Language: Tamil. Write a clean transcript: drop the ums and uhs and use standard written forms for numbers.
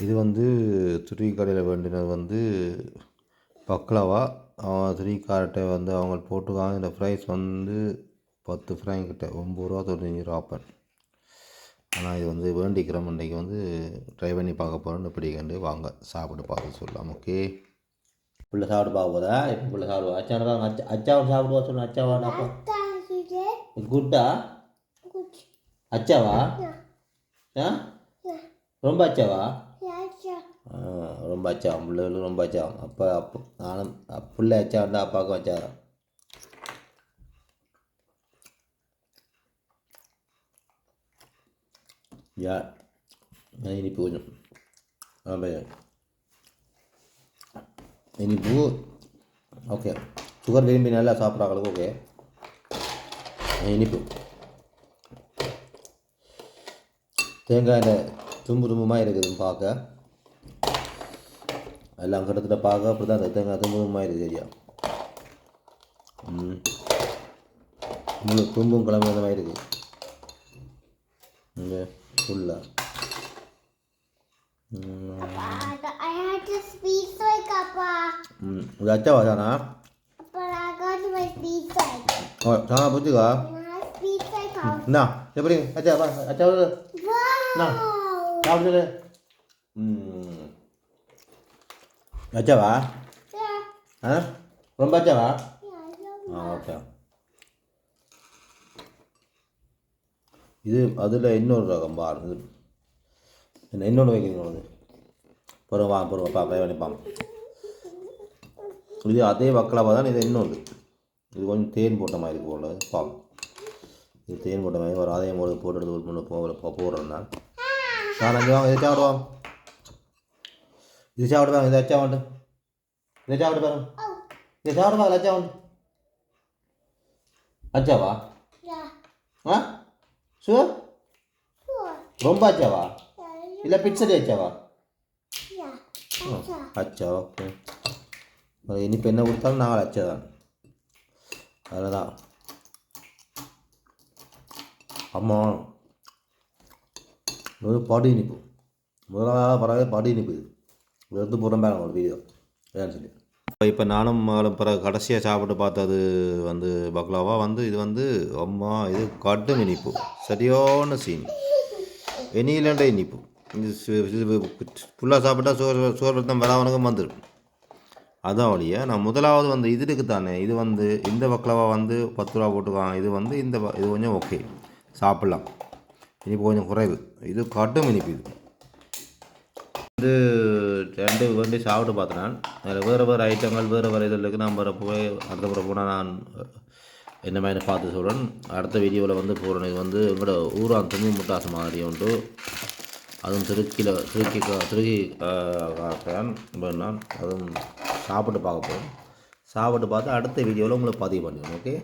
இது வந்து துருவி கடையில் வேண்டினது வந்து பக்லாவா. துருவி கார்ட்டை வந்து அவங்க போட்டுருக்காங்க. இந்த ப்ரைஸ் வந்து 10 ஃப்ராங்க் கிட்ட 9 ரூபா 95 ரூபா ஆப்பன். ஆனால் இது வந்து வேண்டிக்கிறோம். இன்றைக்கி வந்து ட்ரை பண்ணி பார்க்க போகிறோன்னு இப்படி கண்டு வாங்க சாப்பிட்டு பார்க்க சொல்லலாம். ஓகே, பிள்ளை சாப்பிட்டு பார்க்க போதா? இப்போ பிள்ளை சாப்பிடுவா. அச்சான அச்சாவை சாப்பிடுவா சொன்ன. அச்சாவாடாப்பா குட்டா அச்சாவா? ஆ ரொம்ப அச்சாவா? ரொம்ப அச்சாவும் பிள்ளைகளும் ரொம்ப அச்சாவும். அப்போ நானும் பிள்ளை அச்சா வந்து அப்பாவுக்கும் வச்சாரன். இனிப்பு கொஞ்சம் இனிப்பு ஓகே. சுகர் விரும்பி நல்லா சாப்பிட்றாங்களுக்கு ஓகே. இனிப்பு தேங்காயில் தும்பு தும்புமாக இருக்குதுன்னு பார்க்க எல்லாம் கிட்டத்தட்ட பார்க்க அப்படி தான். அந்த தேங்காய் தும்பு தும்புமாக இருக்குது சரியா. முழு தும்பும் கிளம்பி அந்த மாதிரி இருக்குது இங்கே ஃபுல்லாக. இது அச்சாவா தானா? தானா புரிஞ்சுக்கா என்ன எப்படி அச்சா அச்சா சாப்பிடு. அச்சாவா? ஆ ரொம்ப அச்சாவா? ஓகே. இது அதில் இன்னொரு ரகம் பாரு. என்ன இன்னொன்று வைக்கிறீங்க? பொறுவா ட்ரை பண்ணிப்பாங்க. இது அதே வக்கலாவா தான். இது இன்னொன்று. இது கொஞ்சம் தேன் போட்ட மாதிரி இருக்கு போல பால். இது தேன் போட்ட மாதிரி ஒரு அதே போது போட்டு எடுத்து போடுறேன் நான். அங்கே வாங்க. இதை சாப்பிடுவாங்க. இது சாப்பிடுவாங்க. இதை அச்சா வாண்டு. இதை சாப்பிட்டு பாருங்க. இதை சாப்பிடுவாங்க. அச்சா வாண்டு. அச்சாவா? ஆ ஷூர்? ரொம்ப அச்சாவா? இல்லை பிட்சடி அச்சாவா? அச்சா ஓகே. இனிப்பு என்ன கொடுத்தாலும் நாங்கள் அச்சா தான். அதுதான் அம்மா இது பாடி இனிப்பு. முதலாவது பரவாயில்ல பாடி இனிப்பு. இது எடுத்து போகிறேன் ஒரு வீடியோ ஏன்னு சொல்லி. இப்போ நானும் பிறகு கடைசியாக சாப்பிட்டு பார்த்தது வந்து பக்லாவா வந்து இது வந்து அம்மா இது கட்டும் இனிப்பு. சரியான சீனி இனியிலண்ட இனிப்பு. இது ஃபுல்லாக சாப்பிட்டா சோறு தான் வராவனுக்கும் வந்துடும். அதான் வழியா. நான் முதலாவது வந்து இது இருக்குது தானே. இது வந்து இந்த பக்லாவா வந்து 10 ரூபா போட்டுருக்காங்க. இது வந்து இது கொஞ்சம் ஓகே சாப்பிட்லாம். இனிப்பு கொஞ்சம் குறைவு. இது கட்டும் இனிப்பு. இது வந்து ரெண்டு வண்டி சாப்பிட்டு பார்த்தேன். அதில் வேறு ஐட்டங்கள் வேறு இதில் இருக்குது. நான் போய் அடுத்த முறை போனால் நான் என்ன மாதிரி பார்த்து சொல்கிறேன். அடுத்த வீடியோவில் வந்து போகிறேன். இது வந்து எங்களோட ஊரான் தும்பு முட்டாசு மாதிரி உண்டு. அதுவும் திருக்கி காட்டுறேன். நான் அதுவும் சாப்பிட்டு பார்க்க போகிறேன். சாப்பிட்டு பார்த்து அடுத்த வீடியோவில் உங்களுக்கு பதிவு பண்ணிடுவேன். ஓகே.